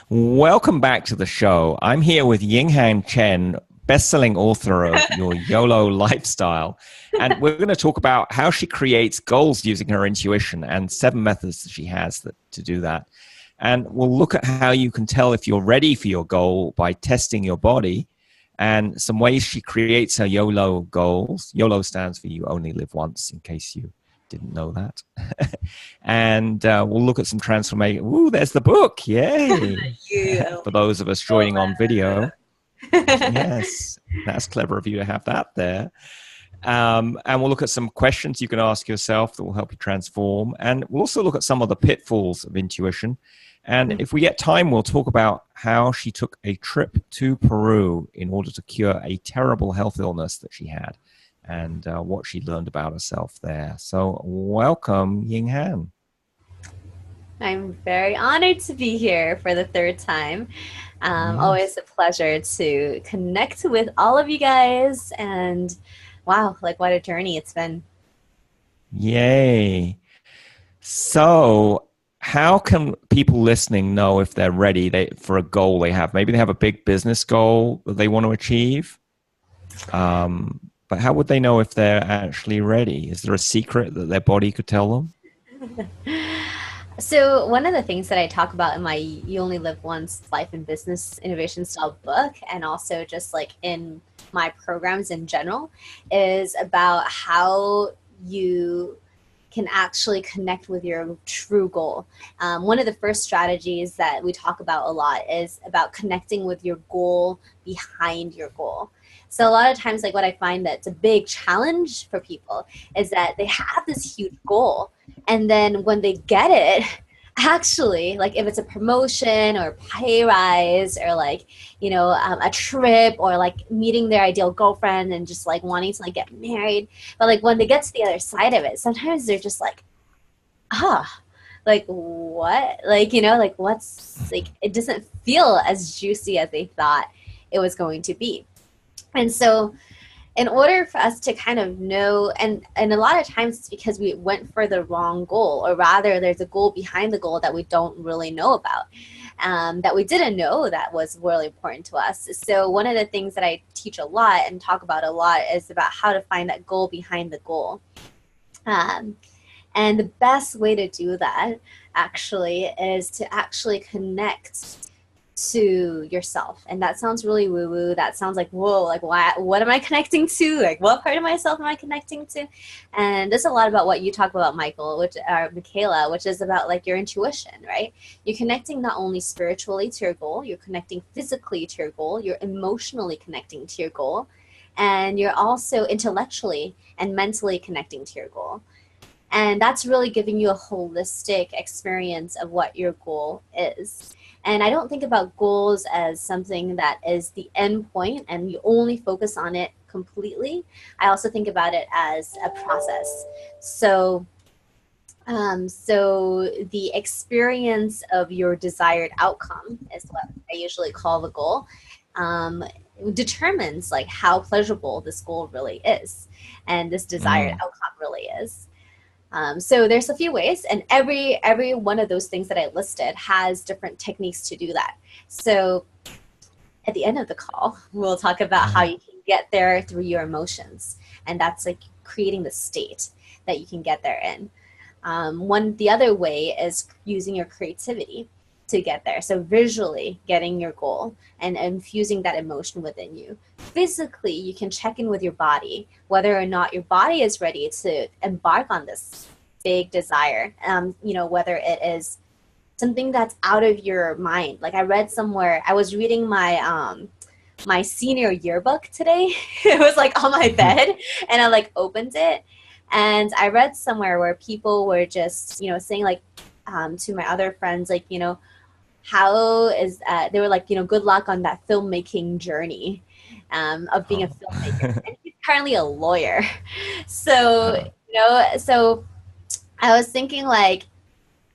Welcome back to the show. I'm here with Ying Han Cheng, best-selling author of Your YOLO Lifestyle. And we're going to talk about how she creates goals using her intuition and 7 methods that she has to do that. And we'll look at how you can tell if you're ready for your goal by testing your body and some ways she creates her YOLO goals. YOLO stands for You Only Live Once, in case you didn't know that. And we'll look at some transformation. Ooh, there's the book. Yay. For those of us joining on video. Yes, that's clever of you to have that there. And we'll look at some questions you can ask yourself that will help you transform. And we'll also look at some of the pitfalls of intuition. And if we get time, we'll talk about how she took a trip to Peru in order to cure a terrible health illness that she had, and what she learned about herself there. So welcome, Ying Han. I'm very honored to be here for the 3rd time. Yes. Always a pleasure to connect with all of you guys. And wow, like what a journey it's been. Yay. So how can people listening know if they're ready for a goal they have? Maybe they have a big business goal that they want to achieve. But how would they know if they're actually ready? Is there a secret that their body could tell them? So one of the things that I talk about in my You Only Live Once Life and Business Innovation Style book, and also just like in my programs in general, is about how you can actually connect with your true goal. One of the first strategies that we talk about a lot is about connecting with your goal behind your goal. So a lot of times, like what I find that's a big challenge for people is that they have this huge goal, and then when they get it, actually, like if it's a promotion or pay rise or like, a trip or like meeting their ideal girlfriend and just like wanting to like get married. But like when they get to the other side of it, sometimes they're just like, like what? Like what's like, it doesn't feel as juicy as they thought it was going to be. And so in order for us to kind of know, and a lot of times it's because we went for the wrong goal, or rather there's a goal behind the goal that we don't really know about, that we didn't know that was really important to us. So one of the things that I teach a lot and talk about a lot is about how to find that goal behind the goal. And the best way to do that actually is to actually connect to yourself. And that sounds really woo-woo. That sounds like, whoa, like what am I connecting to? Like what part of myself am I connecting to? And this is a lot about what you talk about, Michaela, which is about like your intuition, right? You're connecting not only spiritually to your goal, you're connecting physically to your goal, you're emotionally connecting to your goal, and you're also intellectually and mentally connecting to your goal. And that's really giving you a holistic experience of what your goal is. And I don't think about goals as something that is the end point and you only focus on it completely. I also think about it as a process. So the experience of your desired outcome is what I usually call the goal. Determines like how pleasurable this goal really is and this desired outcome really is. So there's a few ways, and every one of those things that I listed has different techniques to do that. So at the end of the call, we'll talk about how you can get there through your emotions, and that's like creating the state that you can get there in. The other way is using your creativity to get there. So visually getting your goal and infusing that emotion within you. Physically, you can check in with your body, whether or not your body is ready to embark on this big desire. Whether it is something that's out of your mind. Like I read somewhere, I was reading my senior yearbook today. It was like on my bed, and I like opened it, and I read somewhere where people were just saying like to my other friends, like how is they were like good luck on that filmmaking journey of being a filmmaker. And he's currently a lawyer. So so I was thinking like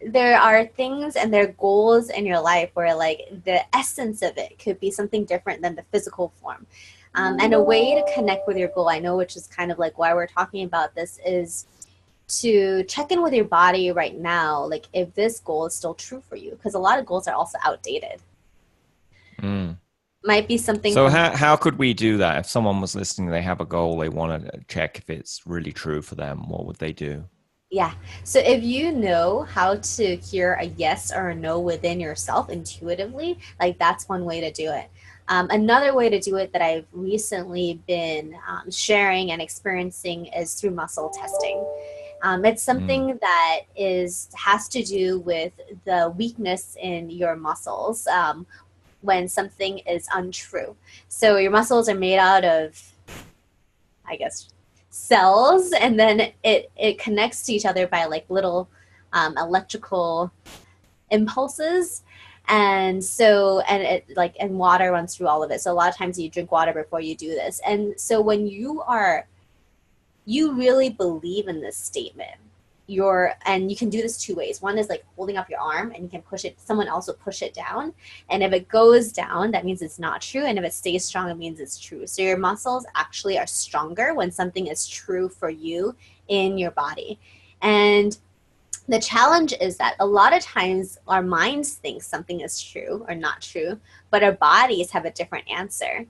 there are things and there are goals in your life where like the essence of it could be something different than the physical form. And a way to connect with your goal, I know, which is kind of like why we're talking about this, is to check in with your body right now, like if this goal is still true for you, because a lot of goals are also outdated. Mm. Might be something So from how could we do that? If someone was listening, they have a goal, they want to check if it's really true for them, what would they do? yeah. So if you know how to hear a yes or a no within yourself intuitively, like that's one way to do it. Another way to do it that I've recently been sharing and experiencing is through muscle testing. It's Mm. something that has to do with the weakness in your muscles when something is untrue. So your muscles are made out of, I guess, cells, and then it connects to each other by like little electrical impulses. And so, and it like, and water runs through all of it. So a lot of times you drink water before you do this. And so when you really believe in this statement, and you can do this two ways. One is like holding up your arm and you can push it, someone else will push it down. And if it goes down, that means it's not true. And if it stays strong, it means it's true. So your muscles actually are stronger when something is true for you in your body. And the challenge is that a lot of times our minds think something is true or not true, but our bodies have a different answer.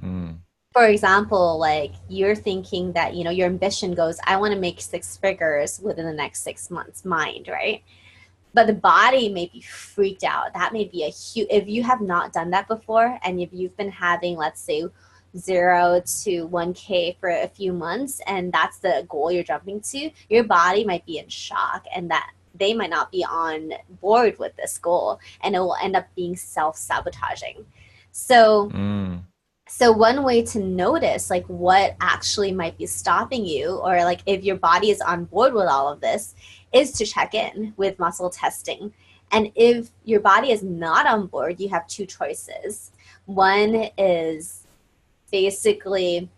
Mm. For example, like you're thinking that, your ambition goes, I want to make 6 figures within the next 6 months, mind, right? But the body may be freaked out. That may be a huge, if you have not done that before, and if you've been having, let's say, 0 to 1K for a few months, and that's the goal you're jumping to, your body might be in shock, and that they might not be on board with this goal, and it will end up being self-sabotaging. So Mm. so one way to notice like what actually might be stopping you, or like if your body is on board with all of this, is to check in with muscle testing. And if your body is not on board, you have two choices. One is basically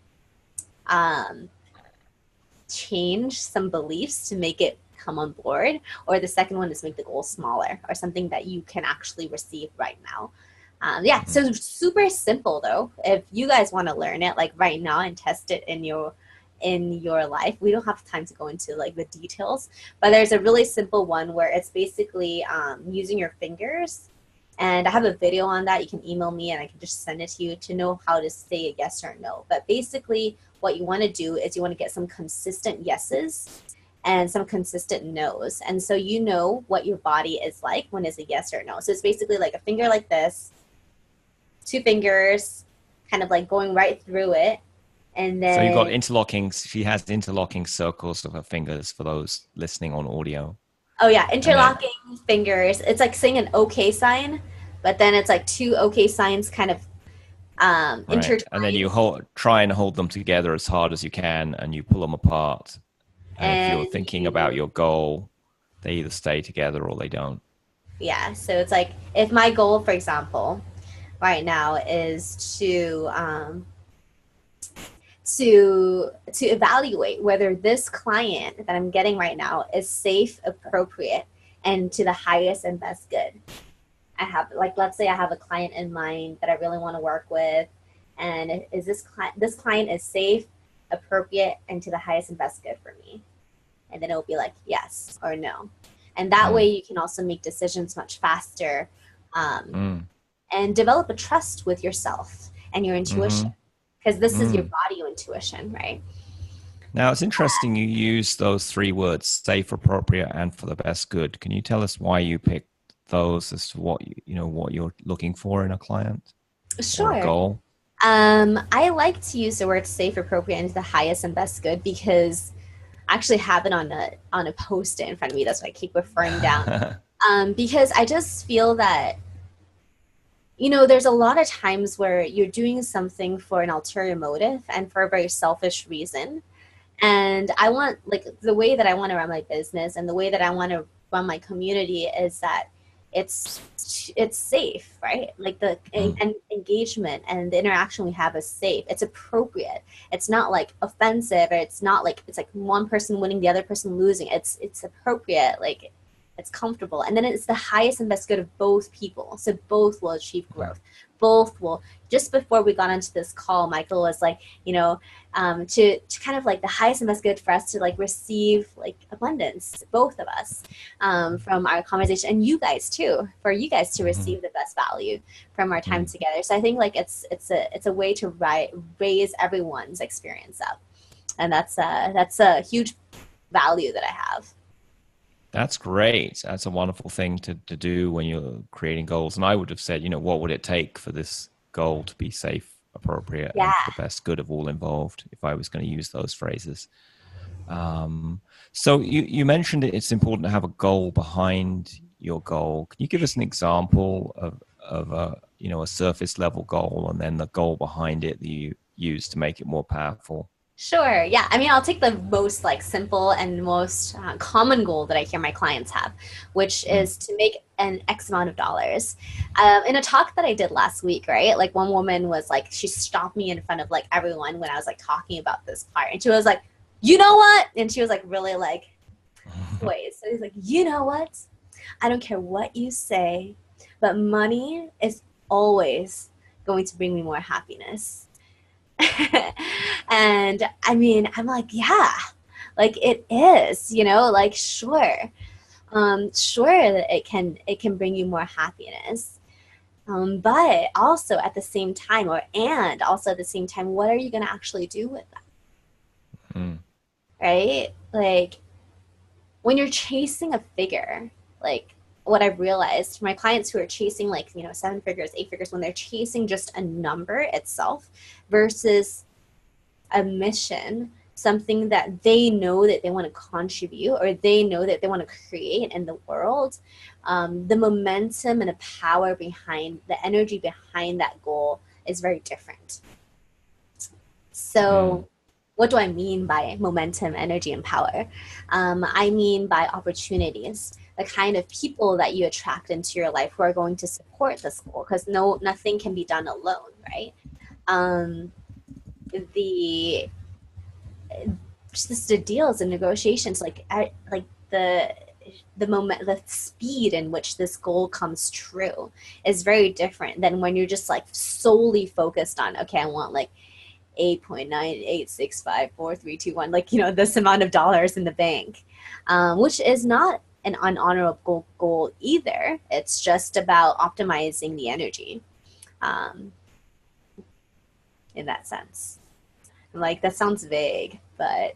change some beliefs to make it come on board, or the second one is make the goal smaller or something that you can actually receive right now. Yeah, so super simple though. If you guys want to learn it like right now and test it in your life, we don't have time to go into like the details, but there's a really simple one where it's basically using your fingers, and I have a video on that. You can email me and I can just send it to you to know how to say a yes or no. But basically what you want to do is you want to get some consistent yeses and some consistent no's, and so you know what your body is like when it's a yes or no. So it's basically like a finger like this, 2 fingers kind of like going right through it. And then, So you've got interlocking, she has interlocking circles of her fingers for those listening on audio. oh yeah, And then, interlocking fingers. It's like saying an okay sign, but then it's like two okay signs kind of right. And then intertwined. you try and hold them together as hard as you can, and you pull them apart. And if you're And thinking about your goal, they either stay together or they don't. yeah, so it's like if my goal, for example, right now is to evaluate whether this client that I'm getting right now is safe, appropriate, and to the highest and best good. I have, like, let's say I have a client in mind that I really want to work with, and is this client is safe, appropriate, and to the highest and best good for me? And then it'll be like yes or no, and that way you can also make decisions much faster, and develop a trust with yourself and your intuition, because this is your body intuition, right? Now, it's interesting you use those three words, safe, appropriate, and for the best good. Can you tell us why you picked those as to what what you're looking for in a client or a Sure. goal? I like to use the word safe, appropriate, and to the highest and best good because I actually have it on a post-it in front of me. That's why I keep referring down. Because I just feel that there's a lot of times where you're doing something for an ulterior motive and for a very selfish reason. And I want, like, the way that I want to run my business and the way that I want to run my community is that it's safe, right? Like the and engagement and the interaction we have is safe. It's appropriate. It's not like offensive, or it's not like it's like one person winning, the other person losing. It's appropriate, like it's comfortable, and then it's the highest and best good of both people, so both will achieve growth. both will, just before we got into this call, Michael was like, to kind of like the highest and best good for us to like receive like abundance, both of us, from our conversation, and you guys too, for you guys to receive the best value from our time together. So I think like it's a way to raise everyone's experience up, and that's a huge value that I have. That's great. That's a wonderful thing to do when you're creating goals. And I would have said, what would it take for this goal to be safe, appropriate, and for the best good of all involved, if I was going to use those phrases. So you mentioned it's important to have a goal behind your goal. Can you give us an example of a surface level goal, and then the goal behind it that you use to make it more powerful? Sure. Yeah. I mean, I'll take the most like simple and most common goal that I hear my clients have, which is to make an X amount of dollars. In a talk that I did last week, right? Like one woman was like, she stopped me in front of like everyone when I was like talking about this part, and she was like, "You know what?" And she was like really like, wait. So he's like, "You know what? I don't care what you say, but money is always going to bring me more happiness." And I mean, I'm like, yeah, like it is, like sure, sure that it can bring you more happiness, but also at the same time, what are you going to actually do with that? Right? Like when you're chasing a figure, like what I've realized, my clients who are chasing like, 7 figures, 8 figures, when they're chasing just a number itself versus a mission, something that they know that they want to contribute or they know that they want to create in the world, the momentum and the power behind, the energy behind that goal is very different. So what do I mean by momentum, energy, and power? I mean by opportunities, the kind of people that you attract into your life who are going to support this goal, because nothing can be done alone, right? Just the deals and negotiations, like the speed in which this goal comes true is very different than when you're just like solely focused on, okay, I want like 8.9865432 like this amount of dollars in the bank, which is not an unhonorable goal either. It's just about optimizing the energy, in that sense. Like that sounds vague, but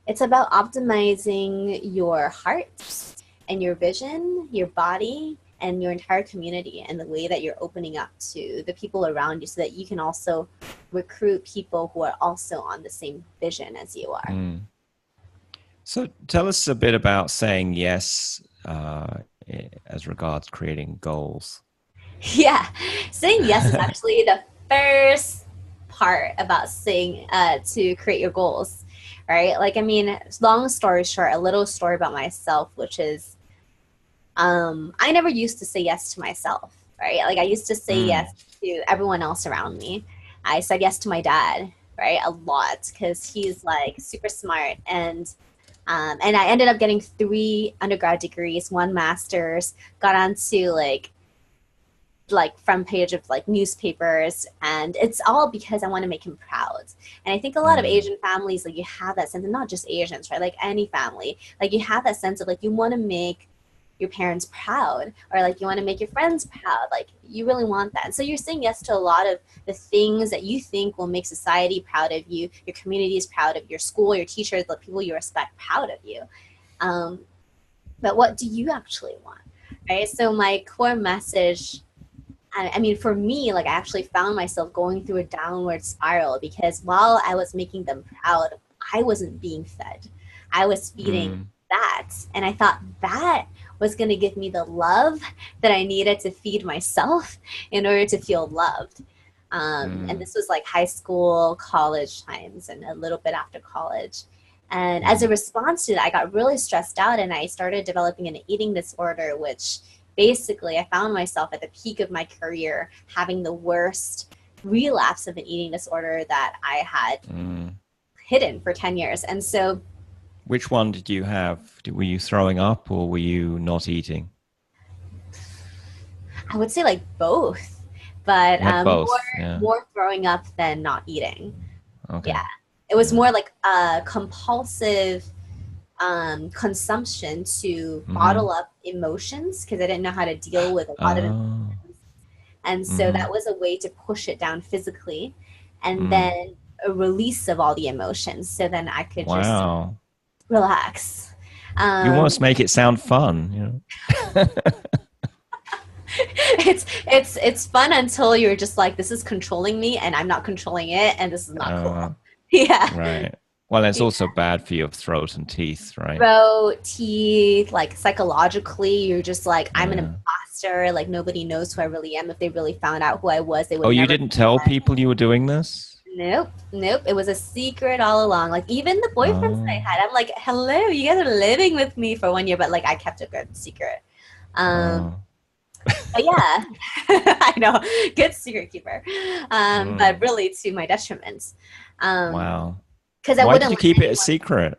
it's about optimizing your heart and your vision, your body, and your entire community, and the way that you're opening up to the people around you so that you can also recruit people who are also on the same vision as you are. So tell us a bit about saying yes as regards creating goals. Yeah, saying yes is actually the first part about saying to create your goals, right? Like, I mean, long story short, a little story about myself, which is I never used to say yes to myself, right? Like I used to say yes to everyone else around me. I said yes to my dad, right? A lot, because he's like super smart, and I ended up getting 3 undergrad degrees, 1 master's, got onto like front page of like newspapers, and it's all because I want to make him proud. And I think a lot of Asian families, like you have that sense, and not just Asians, right? Like any family, like you have that sense of like you want to make your parents proud, or like you want to make your friends proud, like you really want that. And so you're saying yes to a lot of the things that you think will make society proud of you, your community is proud of, your school, your teachers, the people you respect proud of you. But what do you actually want, right? So my core message, I mean, for me, like I actually found myself going through a downward spiral, because while I was making them proud, I wasn't being fed. I was feeding that. And I thought that was going to give me the love that I needed to feed myself in order to feel loved. And this was like high school, college times, and a little bit after college. And as a response to that, I got really stressed out, and I started developing an eating disorder, which basically I found myself at the peak of my career having the worst relapse of an eating disorder that I had hidden for 10 years. And so, which one did you have? Were you throwing up, or were you not eating? I would say like both, but Like more both, yeah. more throwing up than not eating. Okay. Yeah, it was Yeah. more like a compulsive consumption to Mm-hmm. bottle up emotions because I didn't know how to deal with a lot of Oh. emotions. And so Mm-hmm. that was a way to push it down physically and Mm. then a release of all the emotions. So then I could just Wow. relax. You Um, almost make it sound fun, it's fun until you're just like, this is controlling me and I'm not controlling it and this is not Uh, cool. Yeah. right. Well, it's also bad for your throat and teeth, right? Throat, teeth, like psychologically, you're just like, I'm an Yeah. imposter. Like nobody knows who I really am. If they really found out who I was, they would Oh, you never. didn't tell people you were doing this? Nope, nope. It was a secret all along. Like even the boyfriends that I Oh. had, I'm like, hello, you guys are living with me for 1 year, but like I kept a good secret. Um, Oh. but yeah, I know, good secret keeper. But Mm. really to my detriment. Wow. Because I Why did wouldn't you let keep it a anyone secret?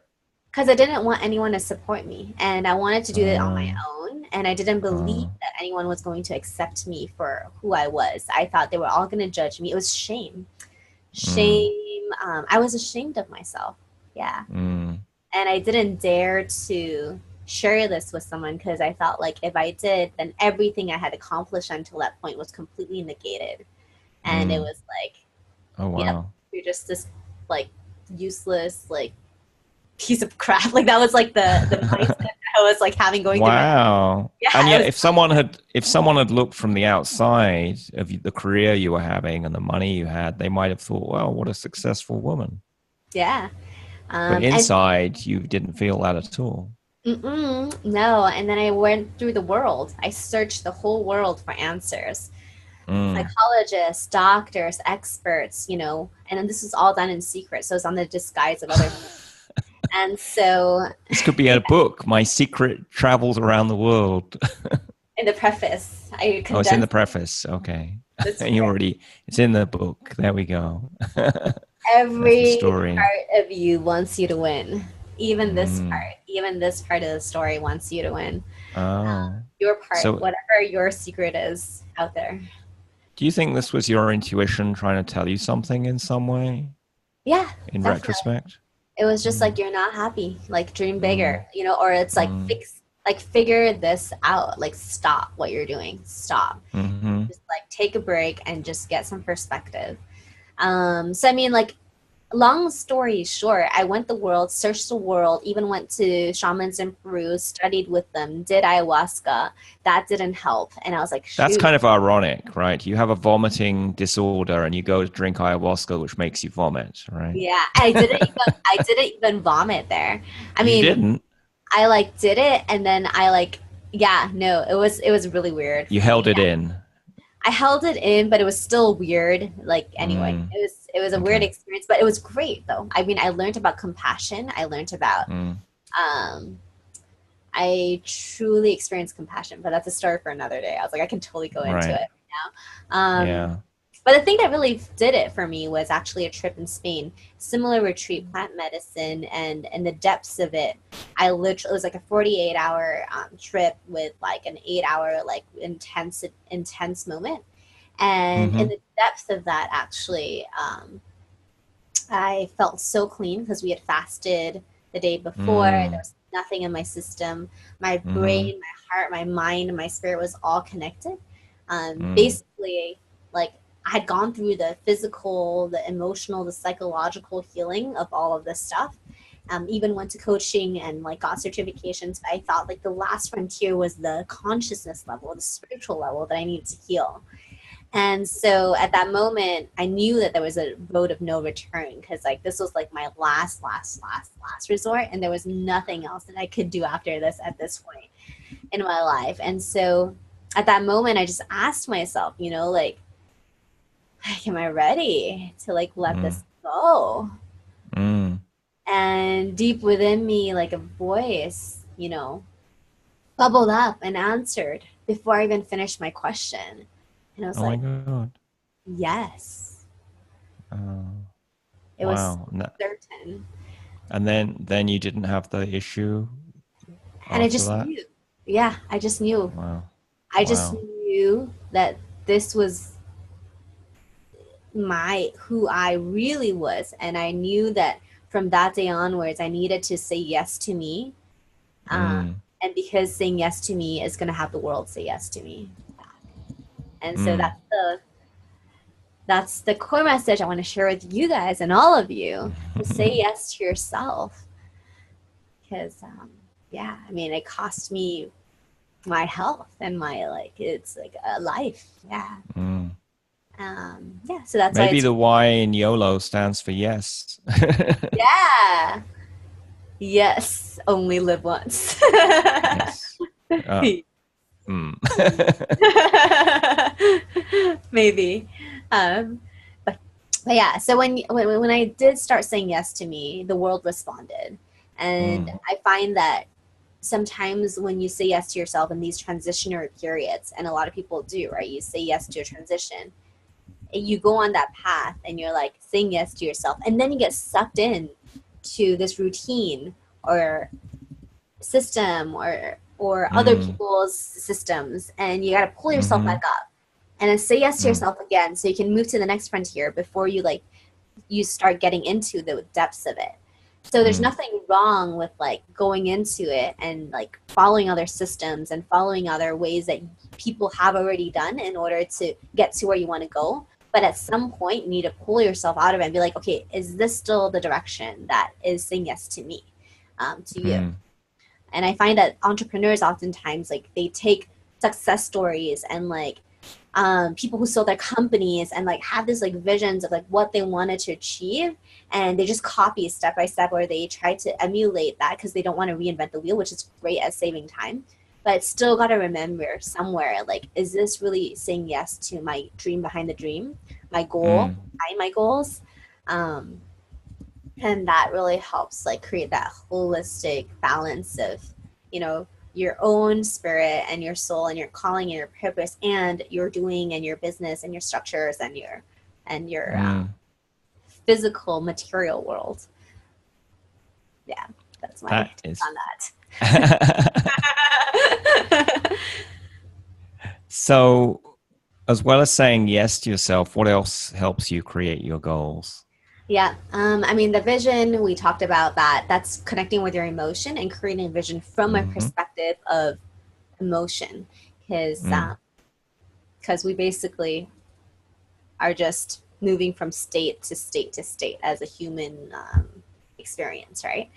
because I didn't want anyone to support me and I wanted to do it on my Oh. own. And I didn't believe Oh. that anyone was going to accept me for who I was. I thought they were all going to judge me. It was shame. Mm. Shame. I was ashamed of myself. Yeah. Mm. And I didn't dare to share this with someone because I felt like if I did, then everything I had accomplished until that point was completely negated. And it Mm. was like, Oh, yep, wow. you're just this like useless, like piece of crap. Like that was like the mindset I was like having going through my Wow. And yeah, it yet was if someone had looked from the outside of the career you were having and the money you had, they might have thought, well, what a successful woman. yeah. But And inside, you didn't feel that at all. no, and then I went through the world. I searched the whole world for answers. Mm. Psychologists, doctors, experts, and then this was all done in secret. So it's on the disguise of other people. And so This could be a book. My secret travels around the world. in the preface, I Oh, it's in the condensed preface. Okay. the It's in the book. There we go. That's the every story. part of you wants you to win. Mm. Even this part of the story wants you to win. Oh. Your part, So whatever your secret is out there. do you think this was your intuition trying to tell you something in some way Yeah, in definitely. retrospect? It was just like Mm. you're not happy, like dream Mm. bigger, or it's like Mm. figure this out, like stop what you're doing, stop, Mm-hmm. just like take a break and just get some perspective. So I mean, like long story short, I went the world, searched the world, even went to shamans in Peru, studied with them, did ayahuasca. That didn't help, and I was like, That's shoot. kind of ironic, right? You have a vomiting disorder and you go to drink ayahuasca, which makes you vomit, right? Yeah, I didn't even vomit there. I You mean, didn't. I like did it and then I like yeah, no, it was really weird You for held me. it in. I held it in, but it was still weird. Like anyway, Mm. it was a weird Okay. experience, but it was great though. I mean, I learned about compassion. I learned about Mm. um I truly experienced compassion, but that's a story for another day. I was like, I can totally go into Right. it now. Yeah. But the thing that really did it for me was actually a trip in Spain, similar retreat, plant medicine, and in the depths of it, I literally it was like a 48-hour trip with like an 8-hour like intense moment, and in Mm-hmm. the depth of that, actually, I felt so clean because we had fasted the day before. There Mm. was nothing in my system. My Mm-hmm. brain, my heart, my mind, and my spirit was all connected. Mm. Basically, like I had gone through the physical, the emotional, the psychological healing of all of this stuff. Even went to coaching and like got certifications. But I thought like the last frontier was the consciousness level, the spiritual level that I needed to heal. And so at that moment, I knew that there was a road of no return because like this was like my last resort, and there was nothing else that I could do after this at this point in my life. And so at that moment, I just asked myself, like, am I ready to like let Mm. this go? Mm. And deep within me, like a voice, bubbled up and answered before I even finished my question. And I was Oh my like, God. yes. Oh, It was wow. certain. And then you didn't have the issue And I after just that? knew. Yeah, I just knew. Wow. I just Wow. knew knew that this was who I really was. And I knew that from that day onwards, I needed to say yes to me. And because saying yes to me is going to have the world say yes to me. And so that's the core message I want to share with you guys and all of you, to say yes to yourself. Because, yeah, I mean, it cost me my health and my, it's like a life. Yeah. Yeah, so that's maybe why the Y in YOLO stands for yes. Yeah. Yes, only live once. Yes. Maybe. But yeah, so when I did start saying yes to me, the world responded. And I find that sometimes when you say yes to yourself in these transitionary periods, and a lot of people do, right? You say yes to a transition, you go on that path and you're like saying yes to yourself, and then you get sucked in to this routine or system or other people's systems, and you got to pull yourself back up and then say yes to yourself again, so you can move to the next frontier before you start getting into the depths of it. So there's nothing wrong with going into it and following other systems and following other ways that people have already done in order to get to where you want to go. But at some point, you need to pull yourself out of it and be like, okay, is this still the direction that is saying yes to me, to you? And I find that entrepreneurs oftentimes, they take success stories and people who sold their companies and have this visions of what they wanted to achieve, and they just copy step by step, or they try to emulate that because they don't want to reinvent the wheel, which is great at saving time. But still got to remember somewhere, is this really saying yes to my dream behind the dream, my goal behind my goals? And that really helps create that holistic balance of, your own spirit and your soul and your calling and your purpose and your doing and your business and your structures and your physical material world. Yeah, that's my take on that. So, as well as saying yes to yourself, what else helps you create your goals? Yeah. I mean, the vision, we talked about that. That's connecting with your emotion and creating a vision from a perspective of emotion. Because we basically are just moving from state to state to state as a human experience, right?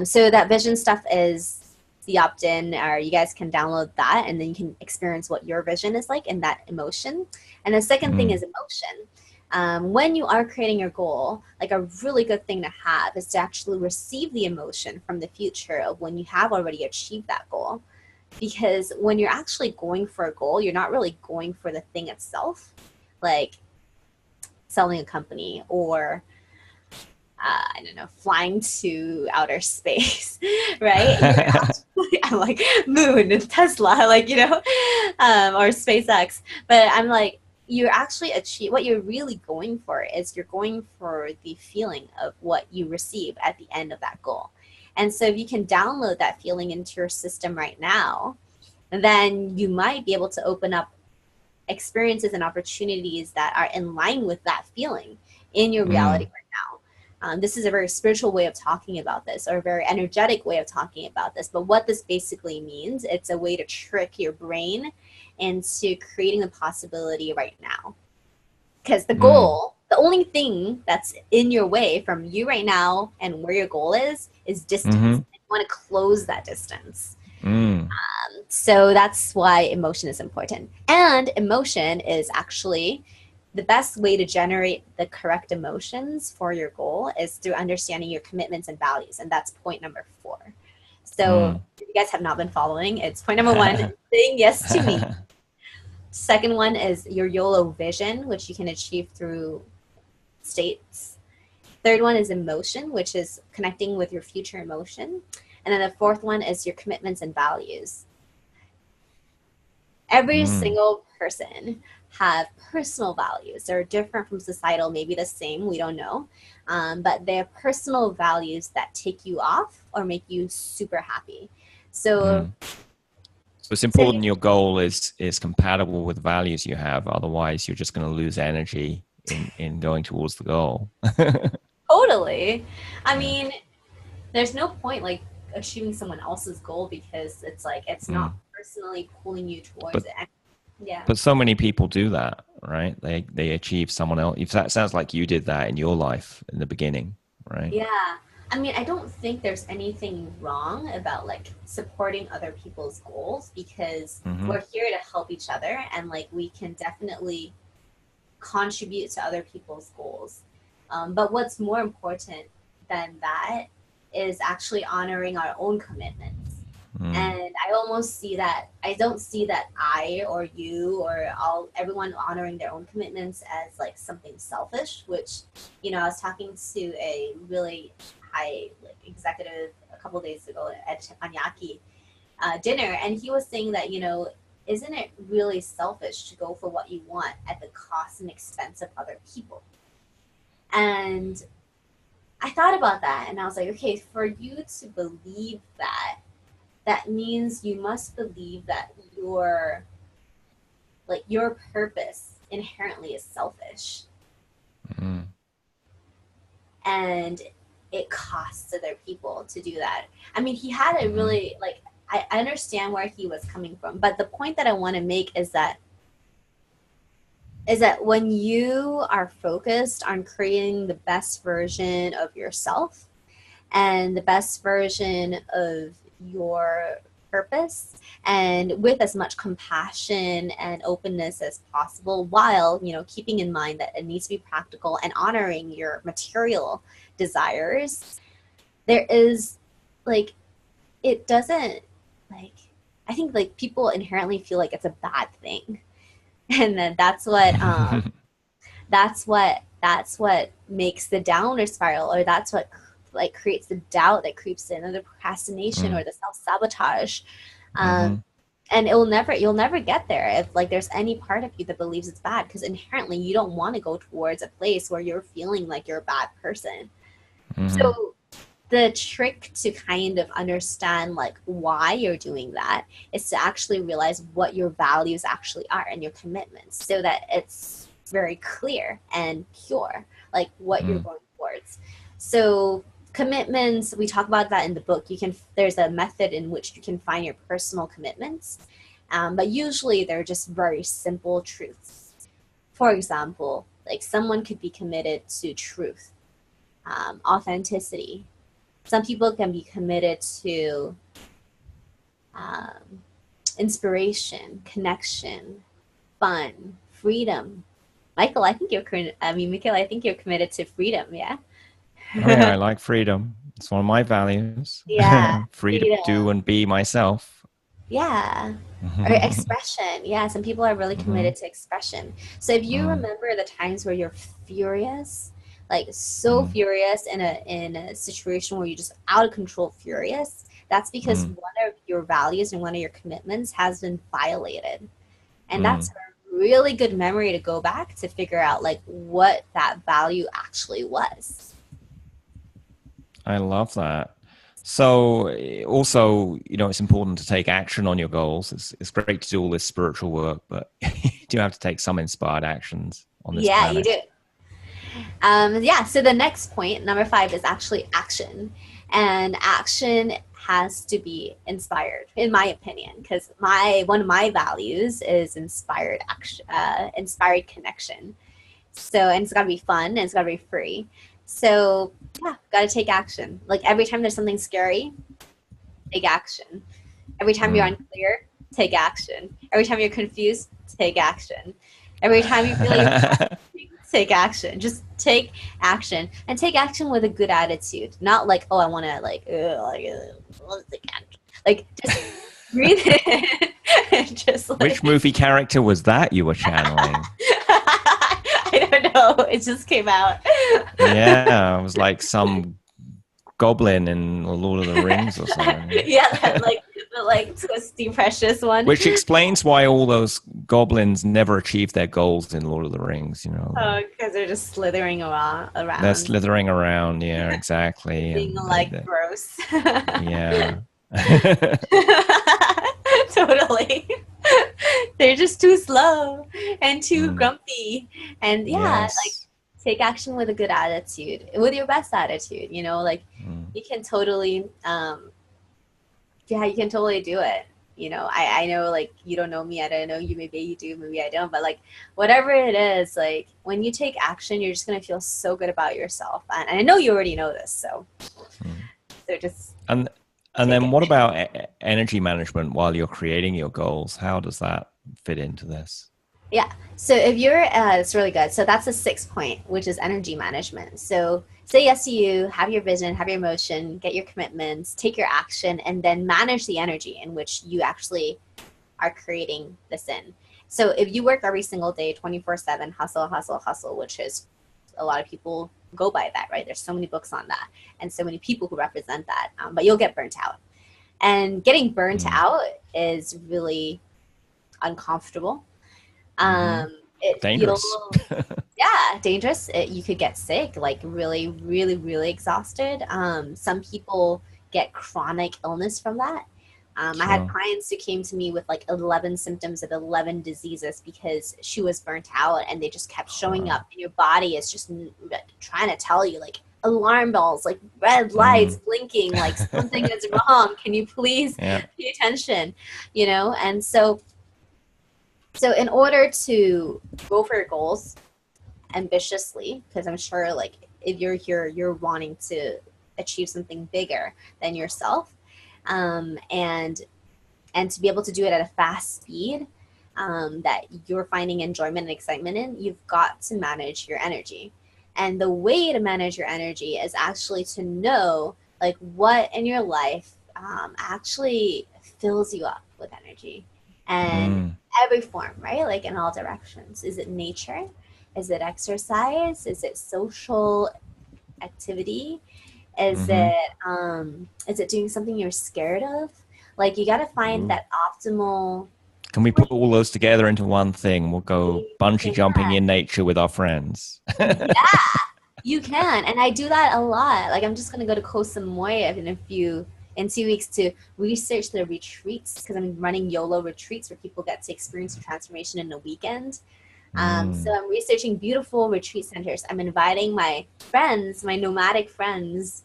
So that vision stuff is the opt-in, or you guys can download that, and then you can experience what your vision is like in that emotion. And the second thing is emotion. When you are creating your goal, a really good thing to have is to actually receive the emotion from the future of when you have already achieved that goal. Because when you're actually going for a goal, you're not really going for the thing itself, like selling a company or I don't know, flying to outer space, right? I'm like moon and Tesla, or SpaceX. But I'm like, you're actually what you're really going for is you're going for the feeling of what you receive at the end of that goal. And so if you can download that feeling into your system right now, then you might be able to open up experiences and opportunities that are in line with that feeling in your reality right now. This is a very spiritual way of talking about this, or a very energetic way of talking about this. But what this basically means, it's a way to trick your brain into creating the possibility right now. Because the goal, the only thing that's in your way from you right now and where your goal is distance. You want to close that distance. So that's why emotion is important. And emotion is actually the best way to generate the correct emotions for your goal is through understanding your commitments and values. And that's point number 4. So if you guys have not been following, it's point number 1, saying yes to me. Second one is your YOLO vision, which you can achieve through states. Third one is emotion, which is connecting with your future emotion. And then the fourth one is your commitments and values. Every single person have personal values. They're different from societal, maybe the same, we don't know. But they have personal values that take you off or make you super happy. So So it's important your goal is compatible with the values you have. Otherwise, you're just going to lose energy in going towards the goal. Totally. I mean, there's no point like achieving someone else's goal because it's like it's not personally pulling you towards it. Yeah. But so many people do that, right? They achieve someone else. If that sounds like you did that in your life in the beginning, right? Yeah. I mean, I don't think there's anything wrong about like supporting other people's goals because we're here to help each other and like we can definitely contribute to other people's goals. But what's more important than that is actually honoring our own commitments. And I almost see that, I don't see that I or you or everyone honoring their own commitments as like something selfish, which, you know, I was talking to a really high like, executive a couple of days ago at Teppanyaki dinner, and he was saying that, you know, isn't it really selfish to go for what you want at the cost and expense of other people? And I thought about that and I was like, okay, for you to believe that, that means you must believe that your purpose inherently is selfish. And it costs other people to do that. I mean, he had a really, like, I understand where he was coming from, but the point that I want to make is that when you are focused on creating the best version of yourself and the best version of your purpose and with as much compassion and openness as possible while, you know, keeping in mind that it needs to be practical and honoring your material desires, there is like, it doesn't like, I think like people inherently feel like it's a bad thing. And then that's what makes the downer spiral, or that's what like creates the doubt that creeps in, or the procrastination or the self-sabotage. And you'll never get there if like there's any part of you that believes it's bad, because inherently you don't want to go towards a place where you're feeling like you're a bad person. So the trick to kind of understand like why you're doing that is to actually realize what your values actually are and your commitments, so that it's very clear and pure, like what you're going towards. So commitments, we talk about that in the book. There's a method in which you can find your personal commitments, but usually they're just very simple truths. For example, like someone could be committed to truth, authenticity. Some people can be committed to inspiration, connection, fun, freedom. Michaela, I think you're committed to freedom, yeah? Oh, yeah, I like freedom. It's one of my values. Yeah. Free to do and be myself. Yeah. Or expression. Yeah, some people are really committed to expression. So if you remember the times where you're furious, like so furious in a situation where you're just out of control furious, that's because one of your values and one of your commitments has been violated. And that's a really good memory to go back to figure out like what that value actually was. I love that. So also, you know, it's important to take action on your goals. It's great to do all this spiritual work, but you do have to take some inspired actions on this planet. You do. So the next point, number 5, is actually action. And action has to be inspired, in my opinion, because one of my values is inspired action, inspired connection. So, and it's got to be fun and it's got to be free. So yeah, got to take action. Like every time there's something scary, take action. Every time you're unclear, take action. Every time you're confused, take action. Every time you feel like take action. Just take action, and take action with a good attitude. Not like, oh, I want to like just breathe in and just like. Which movie character was that you were channeling? I don't know. It just came out. Yeah, it was like some goblin in The Lord of the Rings or something. Yeah, the twisty precious one. Which explains why all those goblins never achieved their goals in Lord of the Rings, you know. Oh, because they're just slithering around. They're slithering around, yeah, exactly. Being like gross. Yeah. Totally. They're just too slow and too grumpy. And yeah, like Yes. take action with a good attitude, with your best attitude, like you can totally, yeah, you can totally do it. I know, like, you don't know me, I don't know you, maybe you do, maybe I don't, but like whatever it is, like when you take action, you're just going to feel so good about yourself. And I know you already know this, so just And take then it. what about energy management while you're creating your goals? How does that fit into this? Yeah. So if you're, it's really good. So that's the 6th point, which is energy management. So say yes to you, have your vision, have your emotion, get your commitments, take your action, and then manage the energy in which you actually are creating this in. So if you work every single day, 24/7, hustle, hustle, hustle, which is a lot of people go by that, right? There's so many books on that and so many people who represent that, but you'll get burnt out. And getting burnt out is really uncomfortable. It Dangerous. feels, yeah, dangerous. You could get sick, like really, really, really exhausted. Some people get chronic illness from that. I had Sure. clients who came to me with like 11 symptoms of 11 diseases because she was burnt out, and they just kept showing up. And your body is just trying to tell you, like, alarm bells, like red lights blinking, like something is wrong. Can you please Yeah. pay attention? And so in order to go for your goals ambitiously, because I'm sure, like, if you're here, you're wanting to achieve something bigger than yourself, and to be able to do it at a fast speed, that you're finding enjoyment and excitement in, you've got to manage your energy. And the way to manage your energy is actually to know, like, what in your life actually fills you up with energy. And every form, right? Like in all directions. Is it nature? Is it exercise? Is it social activity? Is it doing something you're scared of? Like, you got to find that optimal. Can we put all those together into one thing? We'll go bungee Yeah, jumping in nature with our friends. you can. And I do that a lot. Like, I'm just going to go to Koh Samui in 2 weeks to research the retreats, because I'm running YOLO retreats where people get to experience the transformation in a weekend. So I'm researching beautiful retreat centers. I'm inviting my friends, my nomadic friends,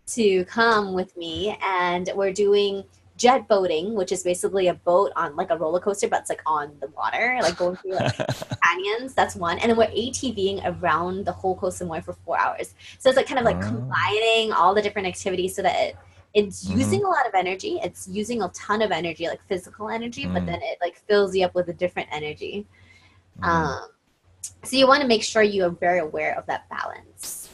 to come with me, and we're doing jet boating, which is basically a boat on like a roller coaster, but it's like on the water, like going through like canyons. That's one. And then we're ATVing around the whole Koh Samui for 4 hours. So it's like kind of like combining all the different activities so that it's using a lot of energy. It's using a ton of energy, like physical energy, but then it like fills you up with a different energy. So you want to make sure you are very aware of that balance.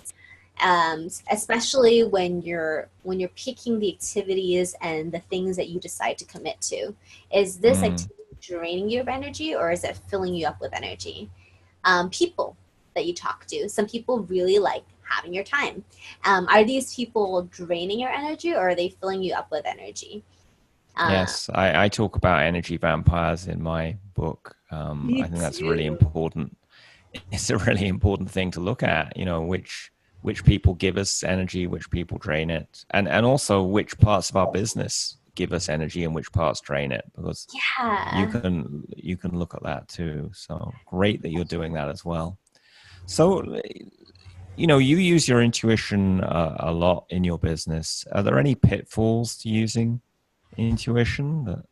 Especially when you're picking the activities and the things that you decide to commit to. Is this activity draining you of energy, or is it filling you up with energy? People that you talk to. Some people really like having your time. Are these people draining your energy, or are they filling you up with energy? Yes, I talk about energy vampires in my book. Me I think that's really too. important. It's a really important thing to look at, which people give us energy, which people drain it, and also which parts of our business give us energy and which parts drain it, because you Yeah. can look at that too. So great that you're doing that as well. So, you use your intuition a lot in your business. Are there any pitfalls to using intuition that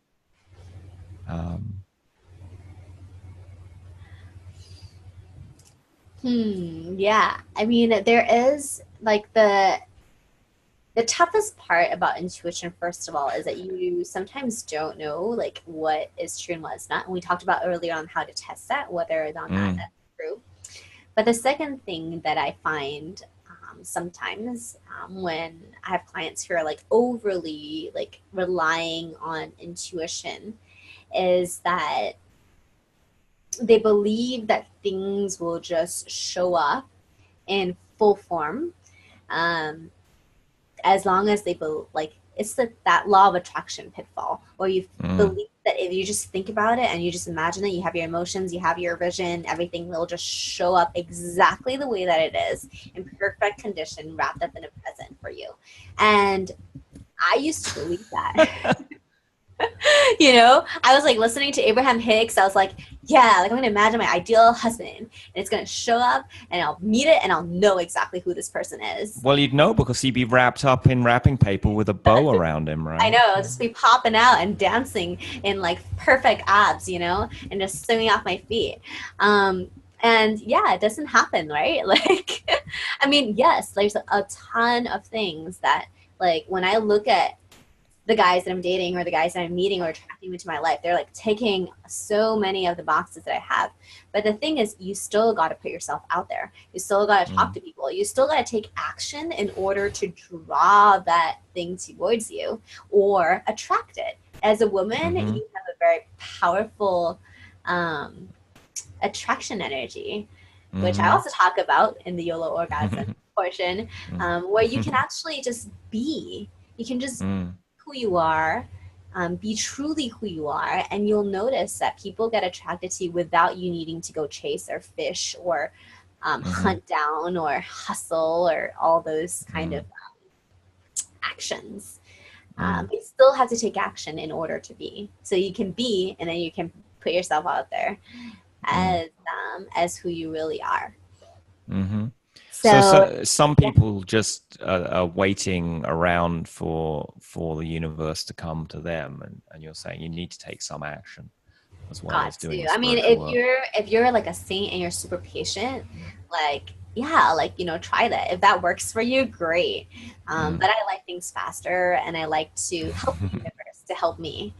Yeah. I mean, there is like the toughest part about intuition, first of all, is that you sometimes don't know like what is true and what is not. And we talked about earlier on how to test that, whether or not that's true. But the second thing that I find sometimes when I have clients who are like overly like relying on intuition is that they believe that things will just show up in full form, um, as long as they like it's that law of attraction pitfall, where you believe that if you just think about it and you just imagine it, you have your emotions, you have your vision, everything will just show up exactly the way that it is, in perfect condition, wrapped up in a present for you. And I used to believe that. You know, I was like listening to Abraham Hicks. I was like, yeah, like I'm going to imagine my ideal husband and it's going to show up and I'll meet it and I'll know exactly who this person is. Well, you'd know because he'd be wrapped up in wrapping paper with a bow around him, I right? know, just be popping out and dancing in like perfect abs, you know, and just swinging off my feet. And yeah, it doesn't happen, right? Like, I mean, yes, there's a ton of things that, like, when I look at the guys that I'm dating or the guys that I'm meeting or attracting into my life, they're like ticking so many of the boxes that I have. But the thing is, you still got to put yourself out there. You still got to talk to people. You still got to take action in order to draw that thing towards you or attract it. As a woman, you have a very powerful attraction energy, which I also talk about in the YOLO orgasm portion, where you can actually just be. You can just who you are, be truly who you are, and you'll notice that people get attracted to you without you needing to go chase or fish or hunt down or hustle or all those kind of actions. You still have to take action in order to be. So you can be, and then you can put yourself out there as who you really are. So some people just are waiting around for the universe to come to them, and you're saying you need to take some action as well as doing. I mean, if you're like a saint and you're super patient, like yeah, like you know, try that. If that works for you, great. But I like things faster, and I like to help the universe to help me.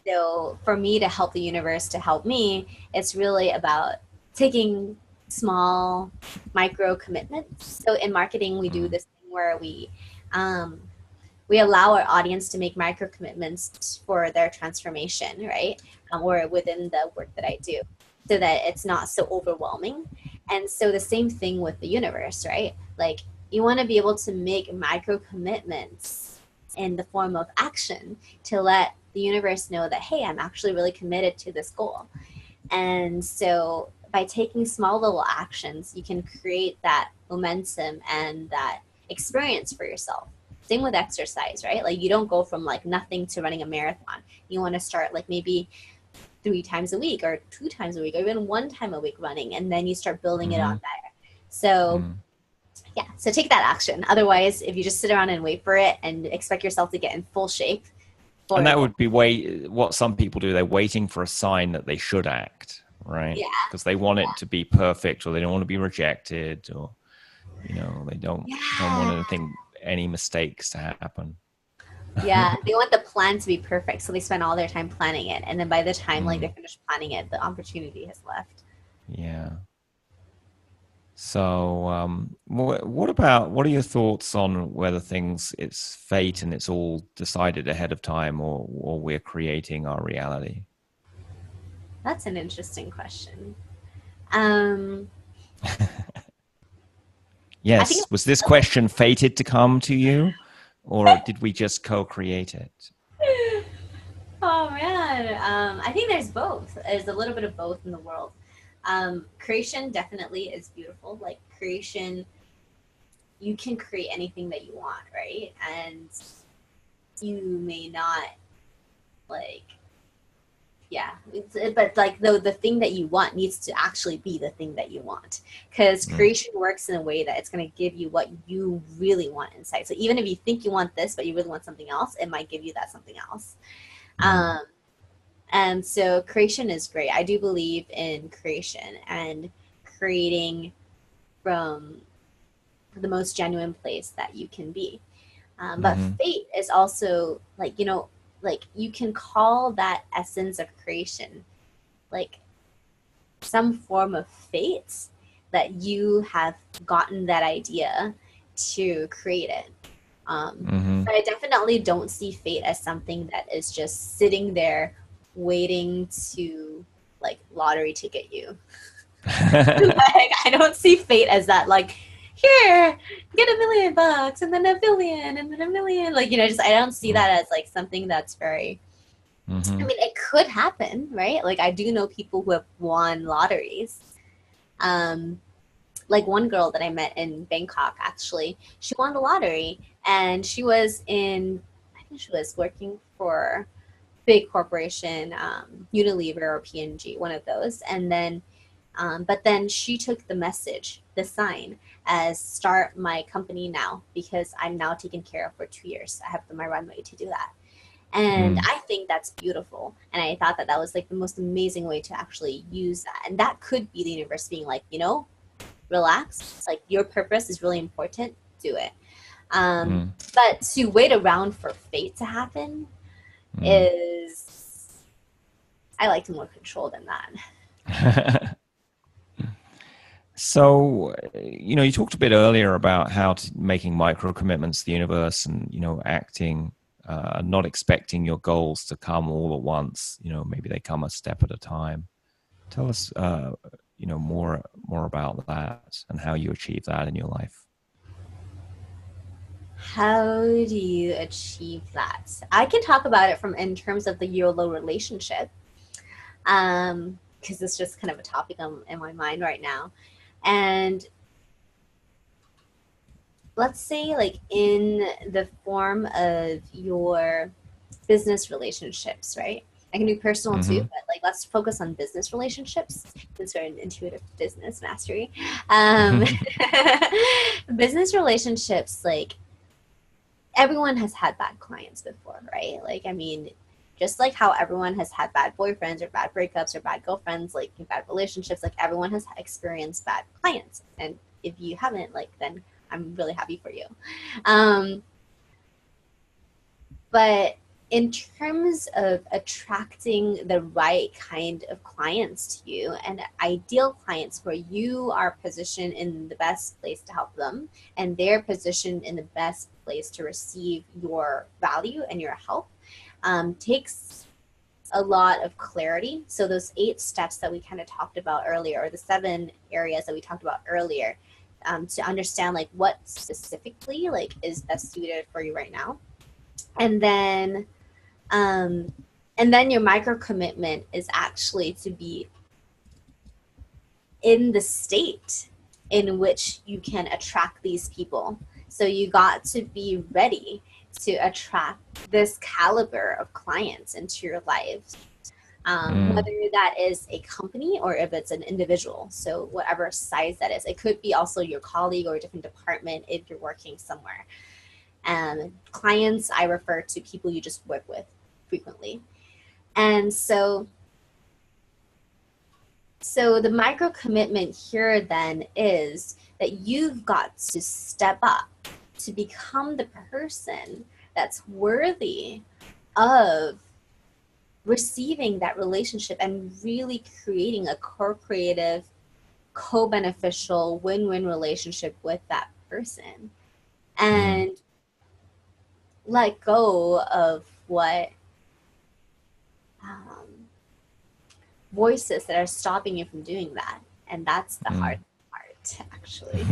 So for me to help the universe to help me, it's really about taking small micro commitments. So in marketing, we do this thing where we allow our audience to make micro commitments for their transformation, right? Or within the work that I do, so that it's not so overwhelming. And so the same thing with the universe, right? Like you want to be able to make micro commitments in the form of action to let the universe know that, hey, I'm actually really committed to this goal. And so by taking small little actions, you can create that momentum and that experience for yourself. Same with exercise, right? Like you don't go from like nothing to running a marathon. You want to start like maybe 3 times a week or 2 times a week or even 1 time a week running, and then you start building it on there. So yeah, so take that action. Otherwise, if you just sit around and wait for it and expect yourself to get in full shape. And that would be what some people do. They're waiting for a sign that they should act, right? Yeah. Because they want it to be perfect, or they don't want to be rejected, or you know, they don't want any mistakes to happen. Yeah, they want the plan to be perfect, so they spend all their time planning it, and then by the time like they're finished planning it, the opportunity has left. Yeah. So what are your thoughts on whether it's fate and it's all decided ahead of time, or we're creating our reality? That's an interesting question. Yes, was this question fated to come to you, or did we just co-create it? Oh man, I think there's both. There's a little bit of both in the world. Creation definitely is beautiful. Like creation, you can create anything that you want, right? And you may not like, yeah, but like the thing that you want needs to actually be the thing that you want, because creation works in a way that it's going to give you what you really want inside. So even if you think you want this, but you really want something else, it might give you that something else. And so creation is great. I do believe in creation and creating from the most genuine place that you can be. But fate is also like, you know, like you can call that essence of creation like some form of fate, that you have gotten that idea to create it. But I definitely don't see fate as something that is just sitting there waiting to like lottery ticket you. Like, I don't see fate as that, like, here, get $1 million and then $1 billion and then $1 million. Like, you know, just I don't see that as like something that's very I mean, it could happen, right? Like I do know people who have won lotteries. Like one girl that I met in Bangkok, actually, she won the lottery, and she was in, I think she was working for big corporation, Unilever or P&G, one of those. And then, but then she took the message, the sign, as start my company now because I'm now taken care of for 2 years. I have my runway to do that. And I think that's beautiful. And I thought that that was like the most amazing way to actually use that. And that could be the universe being like, you know, relax. It's like your purpose is really important. Do it. But to wait around for fate to happen is, I like to more control than that. So, you know, you talked a bit earlier about how making micro commitments to the universe and, you know, acting, not expecting your goals to come all at once. You know, maybe they come a step at a time. Tell us, you know, more about that and how you achieve that in your life. How do you achieve that? I can talk about it from in terms of the YOLO relationship, because it's just kind of a topic in my mind right now. And let's say like in the form of your business relationships, right? I can do personal too, but like let's focus on business relationships since we're in intuitive business mastery. Business relationships, like everyone has had bad clients before, right? Like, I mean, just like how everyone has had bad boyfriends or bad breakups or bad girlfriends, like bad relationships, like everyone has experienced bad clients. And if you haven't, like, then I'm really happy for you. But in terms of attracting the right kind of clients to you and ideal clients where you are positioned in the best place to help them and they're positioned in the best place to receive your value and your help, takes a lot of clarity. So those 8 steps that we kind of talked about earlier, or the 7 areas that we talked about earlier, to understand like what specifically like is best suited for you right now. And then your micro commitment is actually to be in the state in which you can attract these people. So you got to be ready to attract this caliber of clients into your lives, whether that is a company or if it's an individual. So whatever size that is, it could be also your colleague or a different department if you're working somewhere. Clients, I refer to people you just work with frequently. And so the micro commitment here then is that you've got to step up to become the person that's worthy of receiving that relationship and really creating a co-creative, co-beneficial, win-win relationship with that person. And let go of what voices that are stopping you from doing that. And that's the hard part, actually.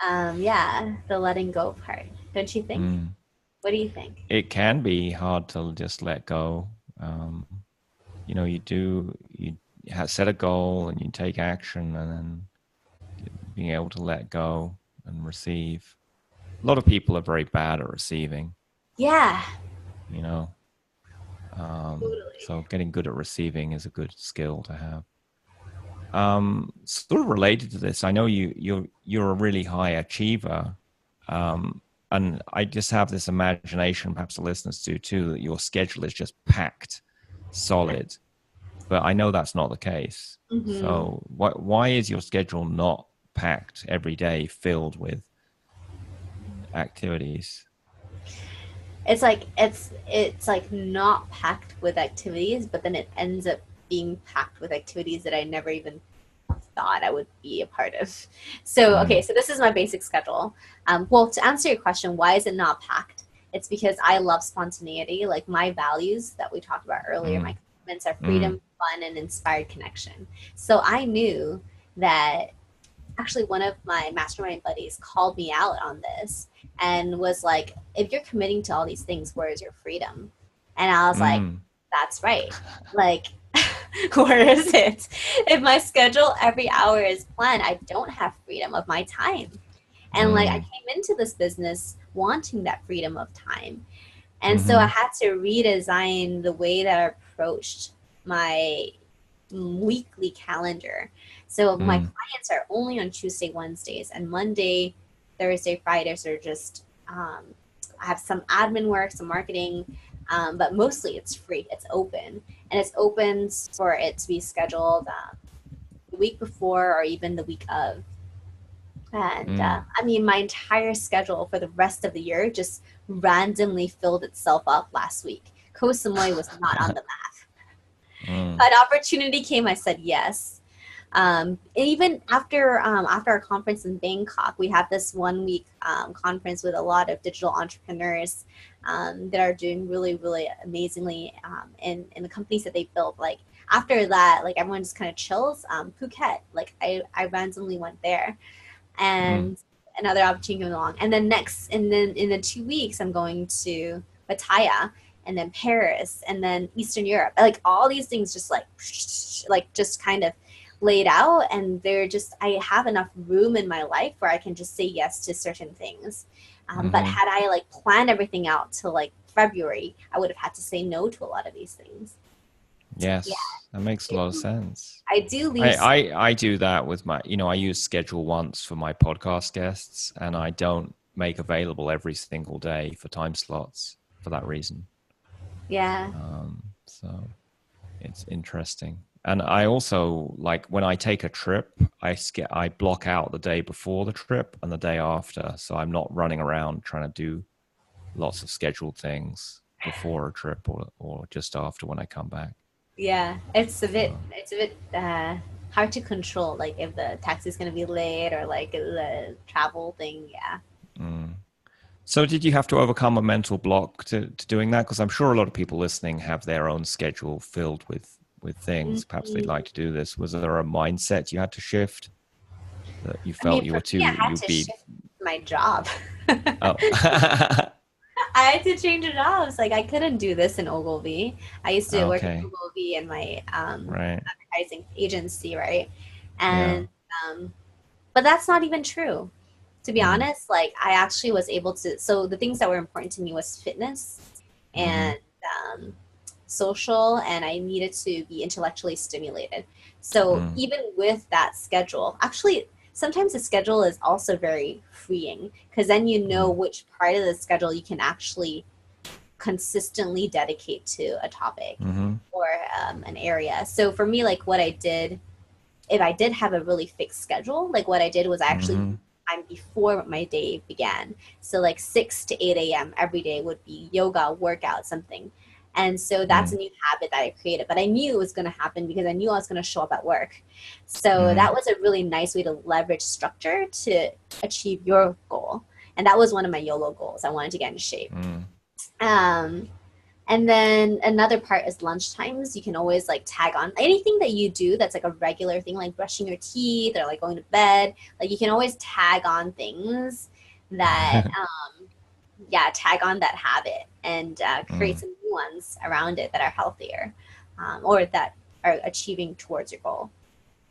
Yeah, the letting go part. Don't you think? What do you think? It can be hard to just let go. You know, you set a goal and you take action, and then being able to let go and receive. A lot of people are very bad at receiving. Yeah. You know, Totally. so getting good at receiving is a good skill to have. Sort of related to this, I know you're a really high achiever, and I just have this imagination, perhaps the listeners do too, that your schedule is just packed, solid. But I know that's not the case. So why is your schedule not packed every day, filled with activities? It's like not packed with activities, but then it ends up being packed with activities that I never even thought I would be a part of. So, okay, so this is my basic schedule. Well, to answer your question, why is it not packed? It's because I love spontaneity. Like my values that we talked about earlier, my commitments are freedom, fun, and inspired connection. So I knew that actually one of my mastermind buddies called me out on this and was like, if you're committing to all these things, where is your freedom? And I was like, that's right. Like, where is it? If my schedule every hour is planned, I don't have freedom of my time. And like I came into this business wanting that freedom of time. And so I had to redesign the way that I approached my weekly calendar. So my clients are only on Tuesday, Wednesdays, and Monday, Thursday, Fridays are just, I have some admin work, some marketing, but mostly it's free, it's open. And it's open for it to be scheduled the week before or even the week of. And I mean, my entire schedule for the rest of the year just randomly filled itself up last week. Koh Samui was not on the map. An opportunity came, I said yes. Even after our conference in Bangkok, we have this 1 week conference with a lot of digital entrepreneurs that are doing really, really amazingly in the companies that they built. Like after that, like everyone just kind of chills. Phuket, like I randomly went there, and another opportunity came along. And then in the 2 weeks, I'm going to Pattaya, and then Paris, and then Eastern Europe. Like all these things just just kind of laid out, and they're just, I have enough room in my life where I can just say yes to certain things. But had I like planned everything out till like February, I would have had to say no to a lot of these things. Yes, that makes a lot of sense. I do leave. I do that with my, I use Schedule Once for my podcast guests, and I don't make available every single day for time slots for that reason. Yeah. So it's interesting. And I also, like when I take a trip, I block out the day before the trip and the day after. So I'm not running around trying to do lots of scheduled things before a trip or just after when I come back. Yeah, it's a bit hard to control, like if the taxi's going to be late or like the travel thing. Yeah. So did you have to overcome a mental block to doing that? Because I'm sure a lot of people listening have their own schedule filled with things. Perhaps they'd like to do this. Was there a mindset you had to shift that you felt you were too? I had to shift my job. Oh. I had to change jobs. Like I couldn't do this in Ogilvy. I used to work in Ogilvy in my advertising agency, right? And but that's not even true. To be honest, like I actually was able to. So the things that were important to me was fitness and social, and I needed to be intellectually stimulated. So even with that schedule, actually, sometimes the schedule is also very freeing because then you know which part of the schedule you can actually consistently dedicate to a topic or an area. So for me, like what I did, if I did have a really fixed schedule, like what I did was I actually time before my day began. So like 6 to 8 a.m. every day would be yoga, workout, something. And so that's a new habit that I created. But I knew it was going to happen because I knew I was going to show up at work. So that was a really nice way to leverage structure to achieve your goal. And that was one of my YOLO goals. I wanted to get into shape. And then another part is lunch times. You can always like tag on anything that you do that's like a regular thing, like brushing your teeth or like going to bed. Like you can always tag on things that, tag on that habit and create some new ones around it that are healthier or that are achieving towards your goal.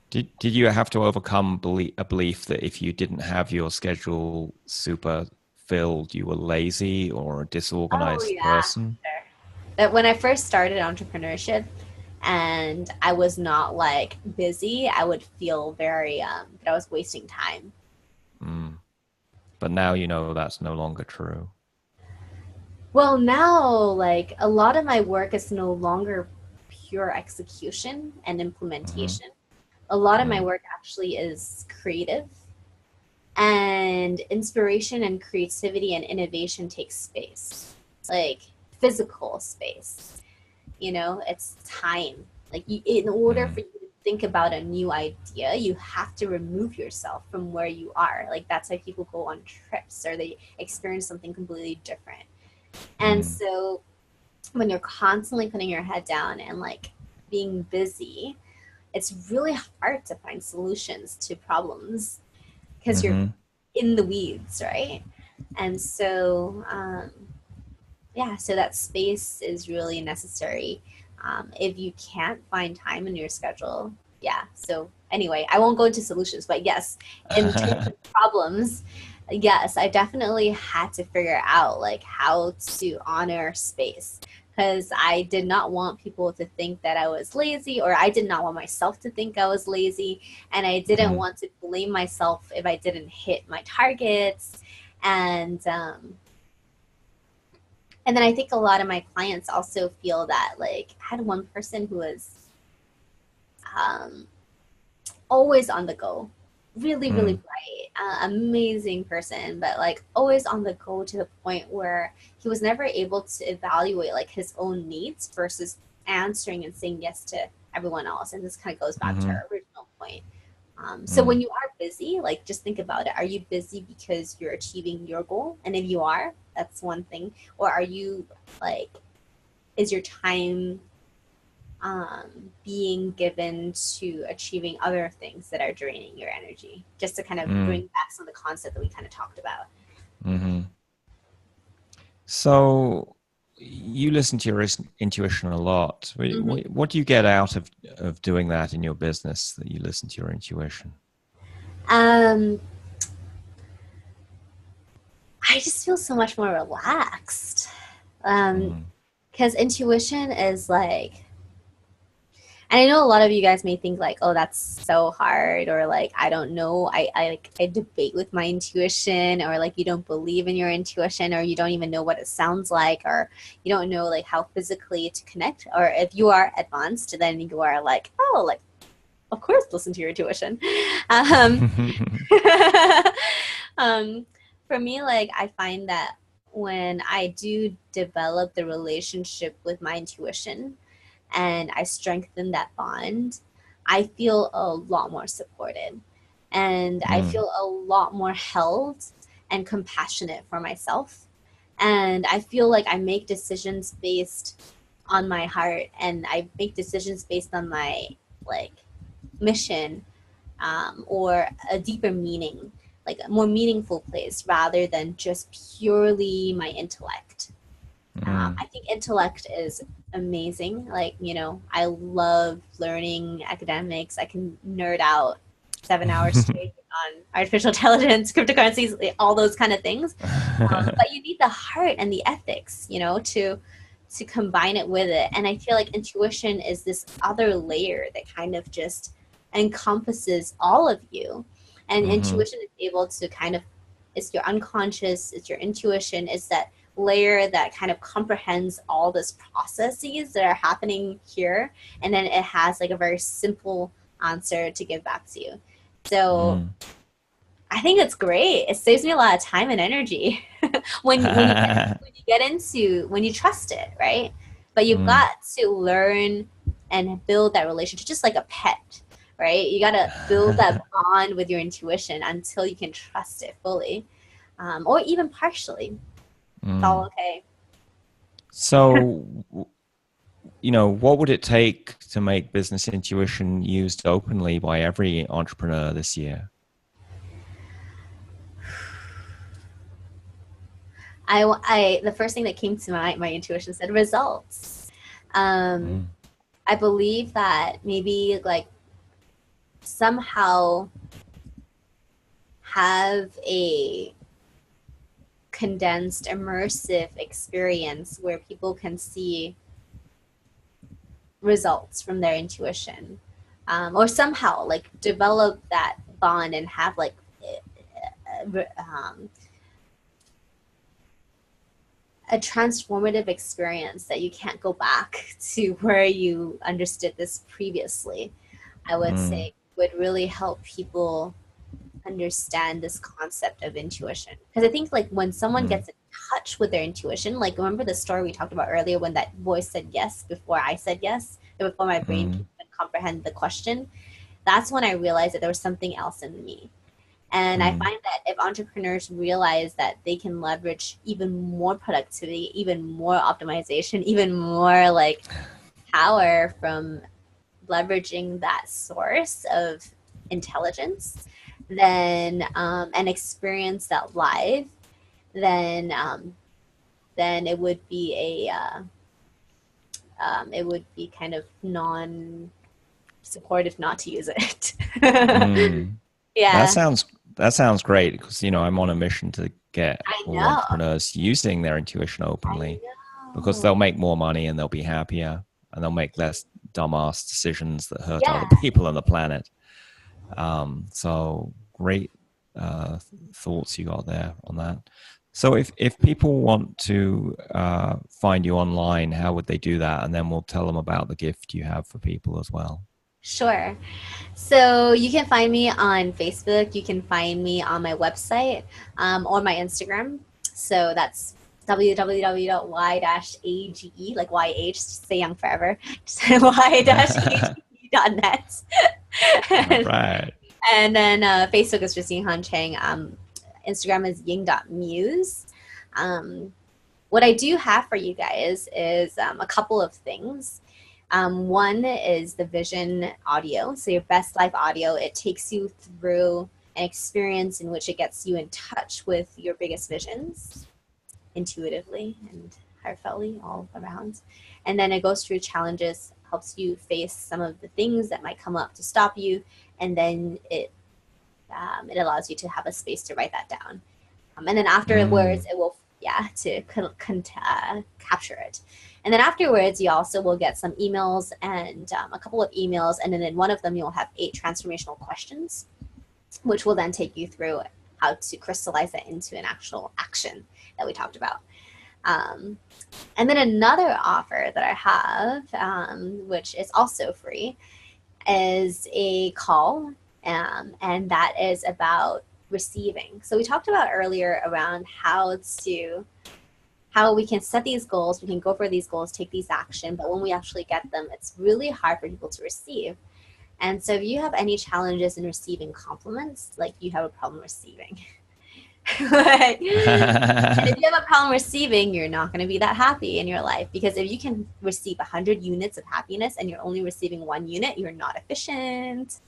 Did you have to overcome a belief that if you didn't have your schedule super filled, you were lazy or a disorganized person? Sure. That when I first started entrepreneurship and I was not like busy, I would feel very that I was wasting time. But now you know that's no longer true. Well, now like a lot of my work is no longer pure execution and implementation. A lot of my work actually is creative, and inspiration and creativity and innovation takes space, like physical space. It's time. Like in order for you to think about a new idea, you have to remove yourself from where you are. Like that's why people go on trips or they experience something completely different. And so when you're constantly putting your head down and like being busy, it's really hard to find solutions to problems because you're in the weeds, right? And so, so that space is really necessary. If you can't find time in your schedule, so anyway, I won't go into solutions, but yes, in terms of problems, Yes, I definitely had to figure out like how to honor space because I did not want people to think that I was lazy, or I did not want myself to think I was lazy, and I didn't Mm, want to blame myself if I didn't hit my targets. And and then I think a lot of my clients also feel that, like, I had one person who was um, always on the go, really, really mm, bright, amazing person, but like always on the go to the point where he was never able to evaluate like his own needs versus answering and saying yes to everyone else. And this kind of goes back to mm, our original point. So mm, when you are busy, like just think about it. Are you busy because you're achieving your goal? And if you are, that's one thing. Or are you like, is your time being given to achieving other things that are draining your energy? Just to kind of bring mm, back some of the concept that we kind of talked about. mm. So you listen to your intuition a lot. Mm-hmm. What do you get out of doing that in your business, that you listen to your intuition? Um, I just feel so much more relaxed. Mm, Because intuition is like, and I know a lot of you guys may think like, oh, that's so hard, or like, I don't know. I debate with my intuition, or like you don't believe in your intuition, or you don't even know what it sounds like, or you don't know like how physically to connect. Or if you are advanced, then you are like, oh, like of course listen to your intuition. Um, um, for me, like I find that when I do develop the relationship with my intuition and I strengthen that bond, I feel a lot more supported, and I mm, feel a lot more held and compassionate for myself. And I feel like I make decisions based on my heart, and I make decisions based on my like mission, or a deeper meaning, like a more meaningful place rather than just purely my intellect. mm. I think intellect is amazing. Like, you know, I love learning academics. I can nerd out 7 hours straight on artificial intelligence, cryptocurrencies, like, all those kind of things. But you need the heart and the ethics, you know, to combine it with it. And I feel like intuition is this other layer that kind of just encompasses all of you. And Mhm, intuition is able to kind of, it's your unconscious, it's your intuition, it's that layer that kind of comprehends all these processes that are happening here, and then it has like a very simple answer to give back to you. So mm. I think it's great. It saves me a lot of time and energy when you get into, when you trust it, right? But you've Mm. got to learn and build that relationship, just like a pet, right? You got to build that bond with your intuition until you can trust it fully, or even partially. It's all Mm. okay. So, what would it take to make business intuition used openly by every entrepreneur this year? The first thing that came to my intuition said results. Um, Mm. I believe that maybe like somehow have a condensed, immersive experience where people can see results from their intuition, or somehow like develop that bond and have like um, a transformative experience that you can't go back to where you understood this previously. I would Mm. say would really help people understand this concept of intuition. Because I think like when someone Mm. gets in touch with their intuition, like remember the story we talked about earlier when that voice said yes before I said yes, and before my brain could Mm. even comprehend the question, that's when I realized that there was something else in me. And I Mm. find that if entrepreneurs realize that they can leverage even more productivity, even more optimization, even more like power from leveraging that source of intelligence, then and experience that live, then then it would be it would be kind of non supportive not to use it. Mm. That Yeah. sounds that sounds great because, I'm on a mission to get I all know. entrepreneurs using their intuition openly because I they'll know. make more money and they'll be happier and they'll make less dumbass decisions that hurt Yeah. other people on the planet. So great thoughts you got there on that. So if people want to find you online, how would they do that? And then we'll tell them about the gift you have for people as well. Sure. So you can find me on Facebook. You can find me on my website or my Instagram. So that's www.y-age, like YH, stay young forever, y-age.net. All right. And then Facebook is just Ying Han Cheng. Instagram is ying.muse. What I do have for you guys is a couple of things. One is the vision audio. So your best life audio, it takes you through an experience in which it gets you in touch with your biggest visions intuitively and heartfeltly all around. And then it goes through challenges, helps you face some of the things that might come up to stop you. And then it allows you to have a space to write that down. And then afterwards, it will, to capture it. And then afterwards, you also will get some emails and a couple of emails. And then in one of them, you'll have 8 transformational questions, which will then take you through how to crystallize that into an actual action that we talked about. And then another offer that I have, which is also free, is a call. And that is about receiving. So we talked about earlier around how we can set these goals, we can go for these goals, take these action, but when we actually get them, it's really hard for people to receive. And so if you have any challenges in receiving compliments, like you have a problem receiving. And if you have a problem receiving, you're not going to be that happy in your life, because if you can receive 100 units of happiness and you're only receiving 1 unit, you're not efficient.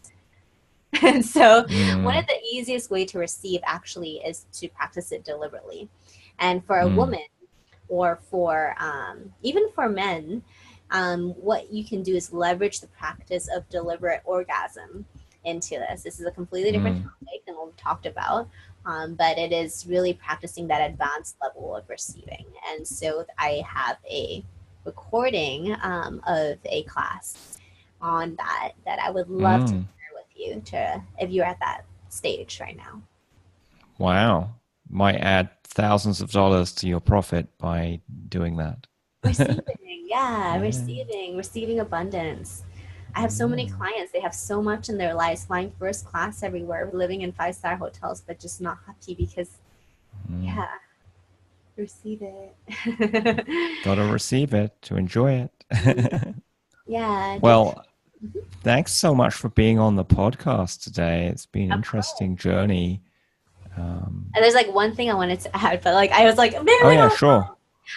And so one of the easiest way to receive actually is to practice it deliberately. And for a woman, or for even for men, what you can do is leverage the practice of deliberate orgasm into this. This is a completely different topic than what we've talked about, but it is really practicing that advanced level of receiving. And so I have a recording of a class on that I would love to share with you if you're at that stage right now. Wow. Might add thousands of dollars to your profit by doing that. Receiving abundance. I have so many clients, they have so much in their lives, flying first class everywhere, living in 5-star hotels, but just not happy because, receive it. Gotta receive it to enjoy it. Yeah. Well, thanks so much for being on the podcast today. It's been an interesting journey. And there's like one thing I wanted to add, but like I was like, sure.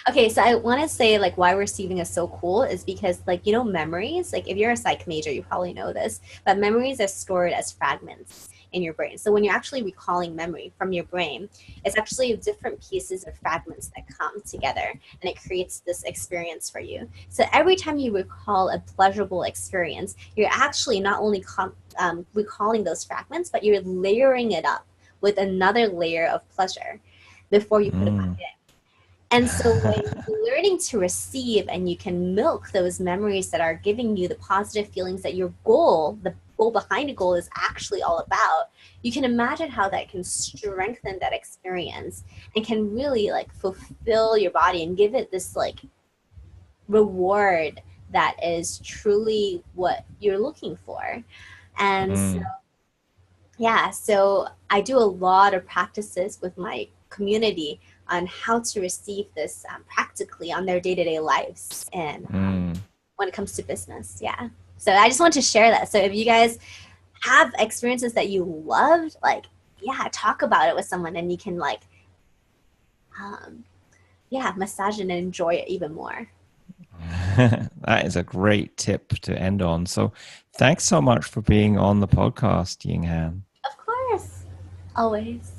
Okay, so I want to say like why receiving is so cool is because, like, memories, like if you're a psych major, you probably know this, but memories are stored as fragments in your brain. So when you're actually recalling memory from your brain, it's actually different pieces or fragments that come together and it creates this experience for you. So every time you recall a pleasurable experience, you're actually not only recalling those fragments, but you're layering it up with another layer of pleasure before you put it back in. And so when you're learning to receive and you can milk those memories that are giving you the positive feelings that your goal, the goal behind a goal, is actually all about, you can imagine how that can strengthen that experience and can really like fulfill your body and give it this like reward that is truly what you're looking for. And so I do a lot of practices with my community on how to receive this practically on their day-to-day lives and when it comes to business. So I just want to share that. So if you guys have experiences that you loved, like talk about it with someone and you can like massage it and enjoy it even more. That is a great tip to end on. So thanks so much for being on the podcast, Ying Han. Of course, always.